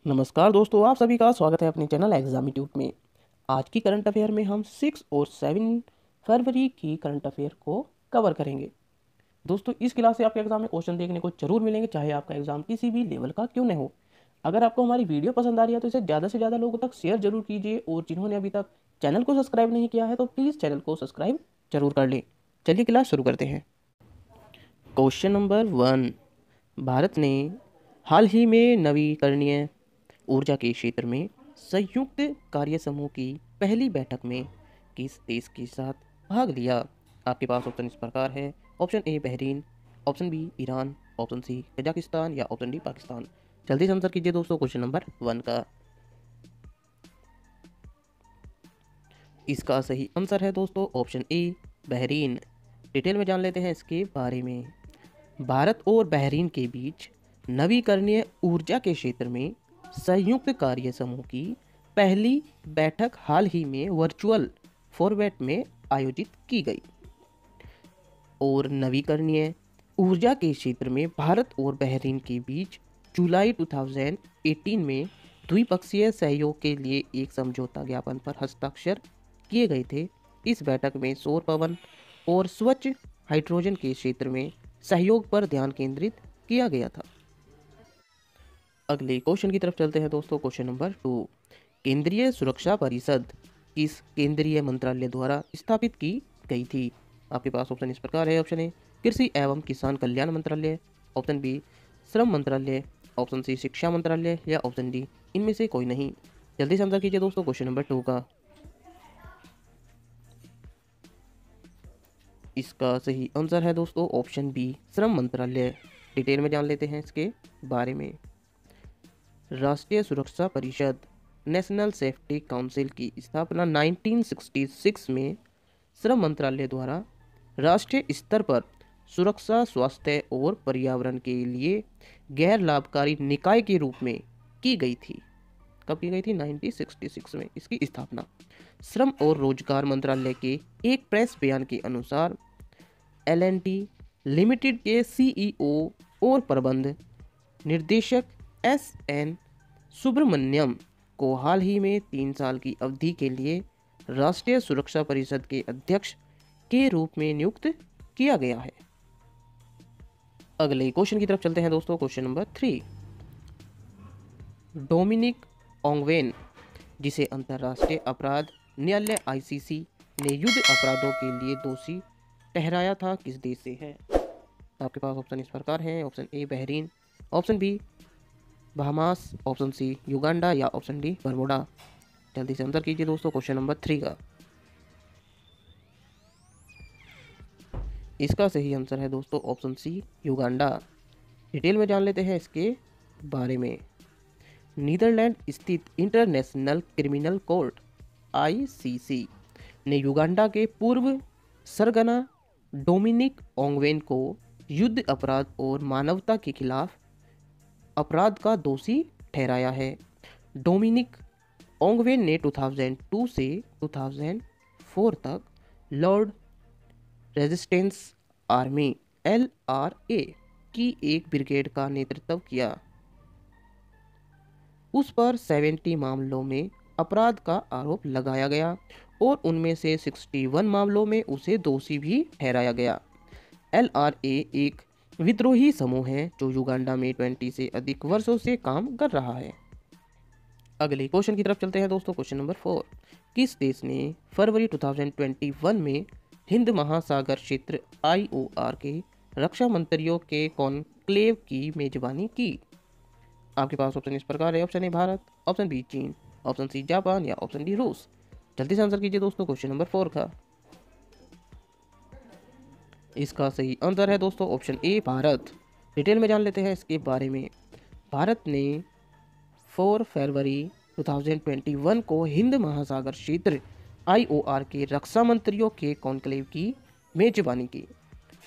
नमस्कार दोस्तों, आप सभी का स्वागत है अपने चैनल एग्जामिट्यूट में। आज की करंट अफेयर में हम 6 और 7 फरवरी की करंट अफेयर को कवर करेंगे। दोस्तों, इस क्लास से आपके एग्जाम में क्वेश्चन देखने को जरूर मिलेंगे, चाहे आपका एग्जाम किसी भी लेवल का क्यों न हो। अगर आपको हमारी वीडियो पसंद आ रही है तो इसे ज़्यादा से ज़्यादा लोगों तक शेयर जरूर कीजिए, और जिन्होंने अभी तक चैनल को सब्सक्राइब नहीं किया है तो प्लीज़ चैनल को सब्सक्राइब जरूर कर लें। चलिए क्लास शुरू करते हैं। क्वेश्चन नंबर 1, भारत ने हाल ही में नवीकरणीय ऊर्जा के क्षेत्र में संयुक्त कार्य समूह की पहली बैठक में किस देश के साथ भाग लिया? आपके पास ऑप्शन इस प्रकार है। Option A Bahrain, option B Iran, option C Kazakhstan या ऑप्शन डी पाकिस्तान। जल्दी से आंसर कीजिए दोस्तों क्वेश्चन नंबर 1 का। इसका सही आंसर है दोस्तों ऑप्शन ए बहरीन। डिटेल में जान लेते हैं इसके बारे में। भारत और बहरीन के बीच नवीकरणीय ऊर्जा के क्षेत्र में संयुक्त कार्य समूह की पहली बैठक हाल ही में वर्चुअल फॉर्मेट में आयोजित की गई, और नवीकरणीय ऊर्जा के क्षेत्र में भारत और बहरीन के बीच जुलाई 2018 में द्विपक्षीय सहयोग के लिए एक समझौता ज्ञापन पर हस्ताक्षर किए गए थे। इस बैठक में सौर पवन और स्वच्छ हाइड्रोजन के क्षेत्र में सहयोग पर ध्यान केंद्रित किया गया था। अगले क्वेश्चन की तरफ चलते हैं दोस्तों। क्वेश्चन नंबर 2, केंद्रीय सुरक्षा परिषद किस केंद्रीय मंत्रालय द्वारा स्थापित की गई थी? आपके पास ऑप्शन इस प्रकार है। ऑप्शन ए कृषि एवं किसान कल्याण मंत्रालय, ऑप्शन बी श्रम मंत्रालय, ऑप्शन सी शिक्षा मंत्रालय या ऑप्शन डी इनमें से कोई नहीं। जल्दी से आंसर कीजिए दोस्तों क्वेश्चन नंबर 2 का। इसका सही आंसर है दोस्तों ऑप्शन बी श्रम मंत्रालय। डिटेल में जान लेते हैं इसके बारे में। राष्ट्रीय सुरक्षा परिषद नेशनल सेफ्टी काउंसिल की स्थापना 1966 में श्रम मंत्रालय द्वारा राष्ट्रीय स्तर पर सुरक्षा, स्वास्थ्य और पर्यावरण के लिए गैर लाभकारी निकाय के रूप में की गई थी। कब की गई थी? 1966 में इसकी स्थापना। श्रम और रोजगार मंत्रालय के एक प्रेस बयान के अनुसार L&T लिमिटेड के CEO और प्रबंध निर्देशक SN सुब्रमण्यम को हाल ही में 3 साल की अवधि के लिए राष्ट्रीय सुरक्षा परिषद के अध्यक्ष के रूप में नियुक्त किया गया है। अगले क्वेश्चन की तरफ चलते हैं दोस्तों। क्वेश्चन नंबर 3, डोमिनिक ओंगवेन जिसे अंतर्राष्ट्रीय अपराध न्यायालय ICC ने युद्ध अपराधों के लिए दोषी ठहराया था, किस देश से है? आपके पास ऑप्शन इस प्रकार है। Option A Bahrain, option B Bahamas, option C Uganda या ऑप्शन डी बरमोडा। जल्दी से आंसर कीजिए दोस्तों क्वेश्चन नंबर 3 का। इसका सही आंसर है दोस्तों ऑप्शन सी युगांडा। डिटेल में जान लेते हैं इसके बारे में। नीदरलैंड स्थित इंटरनेशनल क्रिमिनल कोर्ट ICC ने युगांडा के पूर्व सरगना डोमिनिक ओंगवेन को युद्ध अपराध और मानवता के खिलाफ अपराध का दोषी ठहराया है। डोमिनिक ओंगवेन ने 2002 से 2004 तक लॉर्ड रेजिस्टेंस आर्मी LRA की एक ब्रिगेड का नेतृत्व किया। उस पर 70 मामलों में अपराध का आरोप लगाया गया और उनमें से 61 मामलों में उसे दोषी भी ठहराया गया। LRA एक विद्रोही समूह है जो युगांडा में 20 से अधिक वर्षों से काम कर रहा है। अगले क्वेश्चन की तरफ चलते हैं दोस्तों। क्वेश्चन नंबर 4, किस देश ने फरवरी 2021 में हिंद महासागर क्षेत्र IOR के रक्षा मंत्रियों के कॉन्क्लेव की मेजबानी की? आपके पास ऑप्शन इस प्रकार है। Option A Bharat, option B चीन, ऑप्शन सी जापान या ऑप्शन डी रूस। जल्दी से आंसर कीजिए दोस्तों क्वेश्चन नंबर 4 का। इसका सही आंसर है दोस्तों ऑप्शन ए भारत। डिटेल में जान लेते हैं इसके बारे में। भारत ने 4 फरवरी 2021 को हिंद महासागर क्षेत्र IOR के रक्षा मंत्रियों के कॉन्क्लेव की मेजबानी की।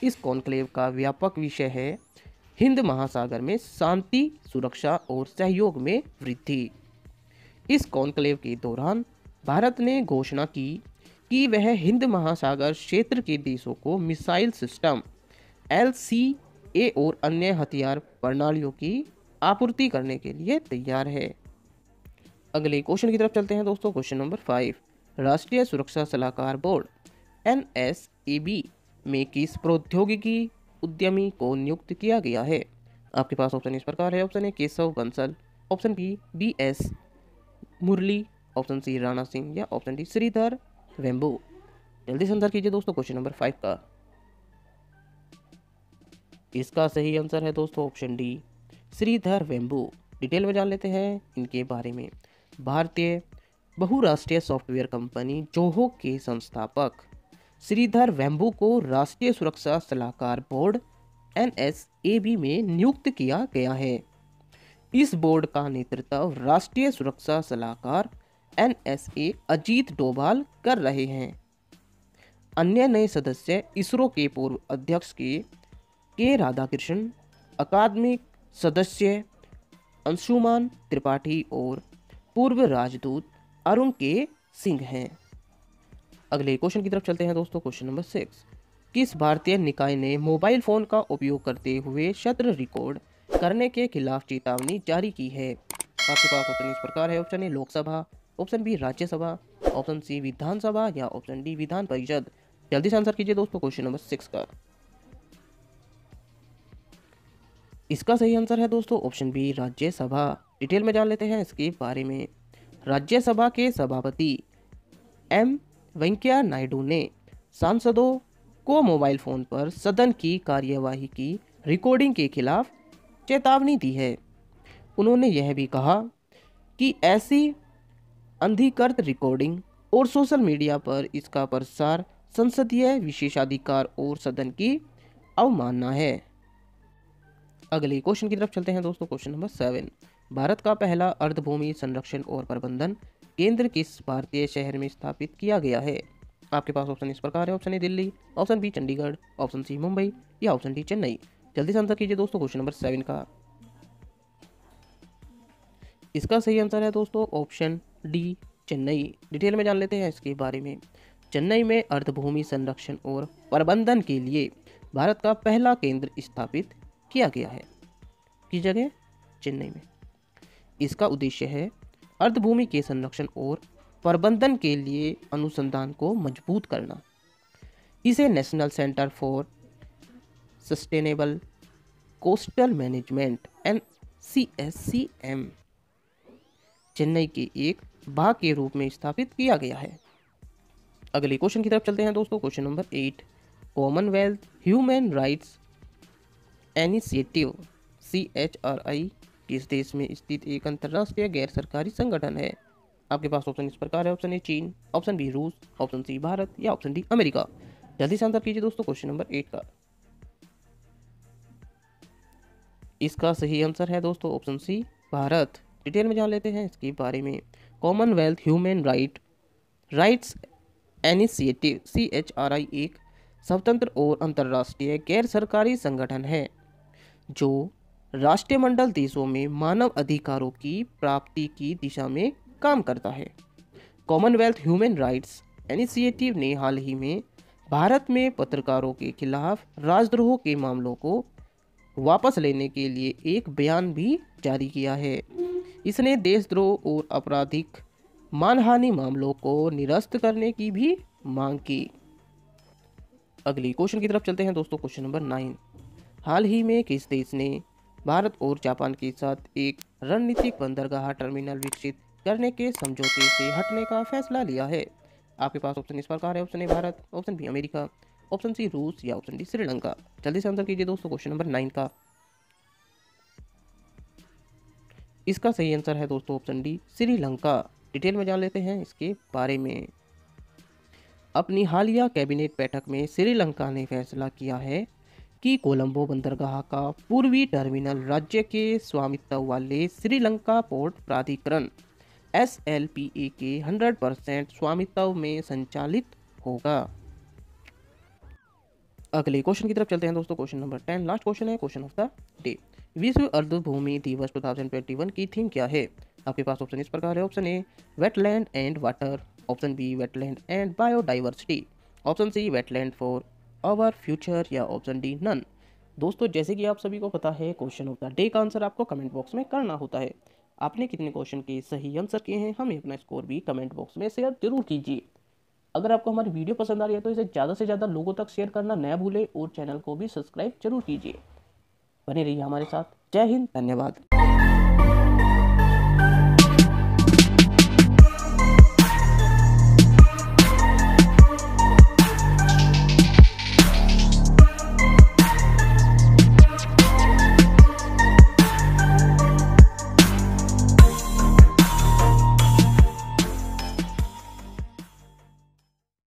इस कॉन्क्लेव का व्यापक विषय है हिंद महासागर में शांति, सुरक्षा और सहयोग में वृद्धि। इस कॉन्क्लेव के दौरान भारत ने घोषणा की कि वह हिंद महासागर क्षेत्र के देशों को मिसाइल सिस्टम LCA और अन्य हथियार प्रणालियों की आपूर्ति करने के लिए तैयार है। अगले क्वेश्चन की तरफ चलते हैं दोस्तों। क्वेश्चन नंबर 5, राष्ट्रीय सुरक्षा सलाहकार बोर्ड NSAB में किस प्रौद्योगिकी उद्यमी को नियुक्त किया गया है? आपके पास ऑप्शन इस प्रकार है। Option A Keshav Bansal, option B BS Murali, option C Rana Singh या ऑप्शन डी श्रीधर वेम्बू। जल्दी से आंसर कीजिए दोस्तों क्वेश्चन नंबर 5 का। इसका सही आंसर है दोस्तों option D Sridhar Vembu. Detail में जान लेते हैं इनके बारे में। भारतीय बहुराष्ट्रीय सॉफ्टवेयर कंपनी जोहो के संस्थापक श्रीधर वेम्बू को राष्ट्रीय सुरक्षा सलाहकार बोर्ड NSAB में नियुक्त किया गया है। इस बोर्ड का नेतृत्व राष्ट्रीय सुरक्षा सलाहकार NSA अजीत डोभाल कर रहे हैं। अन्य नए सदस्य इसरो के पूर्व अध्यक्ष के राधाकृष्णन, अकादमिक सदस्य अंशुमान त्रिपाठी और पूर्व राजदूत अरुण के सिंह हैं। अगले क्वेश्चन की तरफ चलते हैं दोस्तों। क्वेश्चन नंबर 6, किस भारतीय निकाय ने मोबाइल फोन का उपयोग करते हुए शस्त्र रिकॉर्ड करने के खिलाफ चेतावनी जारी की है? आपके पास ऑप्शन इस प्रकार है। Option A Lok Sabha, option B Rajya Sabha, option C Vidhan Sabha या ऑप्शन डी विधान परिषद। जल्दी से आंसर कीजिए दोस्तों क्वेश्चन नंबर 6 का। इसका सही आंसर है दोस्तों ऑप्शन बी राज्यसभा। डिटेल में जान लेते हैं इसके बारे में। राज्यसभा के सभापति M वेंकैया नायडू ने सांसदों को मोबाइल फोन पर सदन की कार्यवाही की रिकॉर्डिंग के खिलाफ चेतावनी दी है। उन्होंने यह भी कहा कि ऐसी अनधिकृत रिकॉर्डिंग और सोशल मीडिया पर इसका प्रसार संसदीय विशेषाधिकार और सदन की अवमानना है। अगले क्वेश्चन की तरफ चलते हैं दोस्तों। क्वेश्चन नंबर 7, भारत का पहला अर्धभूमि संरक्षण और प्रबंधन केंद्र किस भारतीय शहर में स्थापित किया गया है? आपके पास ऑप्शन इस प्रकार है। Option A Delhi, option B Chandigarh, option C Mumbai या ऑप्शन डी चेन्नई। जल्दी से आंसर कीजिए दोस्तों क्वेश्चन नंबर 7 का। इसका सही आंसर है दोस्तों ऑप्शन डी चेन्नई। डिटेल में जान लेते हैं इसके बारे में। चेन्नई में अर्धभूमि संरक्षण और प्रबंधन के लिए भारत का पहला केंद्र स्थापित किया गया है। किस जगह? चेन्नई में। इसका उद्देश्य है अर्धभूमि के संरक्षण और प्रबंधन के लिए अनुसंधान को मजबूत करना। इसे national centre for sustainable coastal management NCSCM Chennai के एक भाग के रूप में स्थापित किया गया है। अगले क्वेश्चन की तरफ चलते हैं दोस्तों। Question number 8, Commonwealth human rights initiative CHRI किस देश में स्थित एक अंतर्राष्ट्रीय गैर सरकारी संगठन है? आपके पास ऑप्शन इस प्रकार है। ऑप्शन ए चीन, ऑप्शन बी रूस, ऑप्शन सी भारत या ऑप्शन डी अमेरिका। जल्दी से आंसर कीजिए दोस्तों क्वेश्चन नंबर 8 का। इसका सही आंसर है दोस्तों ऑप्शन सी भारत। डिटेल में जान लेते हैं इसके बारे में। Commonwealth human rights initiative CHRI एक स्वतंत्र और अंतर्राष्ट्रीय गैर सरकारी संगठन है जो राष्ट्रमंडल देशों में मानव अधिकारों की प्राप्ति की दिशा में काम करता है। कॉमनवेल्थ ह्यूमन राइट्स इनिशिएटिव ने हाल ही में भारत में पत्रकारों के खिलाफ राजद्रोह के मामलों को वापस लेने के लिए एक बयान भी जारी किया है। इसने देशद्रोह और आपराधिक मानहानि मामलों को निरस्त करने की भी मांग की। अगली क्वेश्चन की तरफ चलते हैं दोस्तों। क्वेश्चन नंबर 9, हाल ही में किस देश ने भारत और जापान के साथ एक रणनीतिक बंदरगाह टर्मिनल विकसित करने के समझौते से हटने का फैसला लिया है? आपके पास ऑप्शन इस प्रकार है। Option A Bharat, option B America, option C रूस या ऑप्शन डी श्रीलंका। जल्दी से आंसर कीजिए दोस्तों क्वेश्चन नंबर 9 का। इसका सही आंसर है दोस्तों ऑप्शन डी श्रीलंका। डिटेल में जान लेते हैं इसके बारे में। अपनी हालिया कैबिनेट बैठक में श्रीलंका ने फैसला किया है कि कोलंबो बंदरगाह का पूर्वी टर्मिनल राज्य के स्वामित्व वाले श्रीलंका पोर्ट प्राधिकरण SLPA के 100% स्वामित्व में संचालित होगा। अगले क्वेश्चन की तरफ चलते हैं दोस्तों। क्वेश्चन नंबर 10 लास्ट क्वेश्चन है, क्वेश्चन ऑफ द डे। विश्व अर्धभूमि दिवस 2021 की थीम क्या है? आपके पास ऑप्शन इस प्रकार है। Option A wetland and water, option B wetland and biodiversity, option C wetland for our future या ऑप्शन डी नन। दोस्तों जैसे कि आप सभी को पता है क्वेश्चन ऑफ द डे का आंसर आपको कमेंट बॉक्स में करना होता है। आपने कितने क्वेश्चन के सही आंसर किए हैं, हमें अपना स्कोर भी कमेंट बॉक्स में शेयर जरूर कीजिए। अगर आपको हमारी वीडियो पसंद आ रही है तो इसे ज़्यादा से ज़्यादा लोगों तक शेयर करना न भूलें और चैनल को भी सब्सक्राइब जरूर कीजिए। बने रहिए हमारे साथ। जय हिंद, धन्यवाद।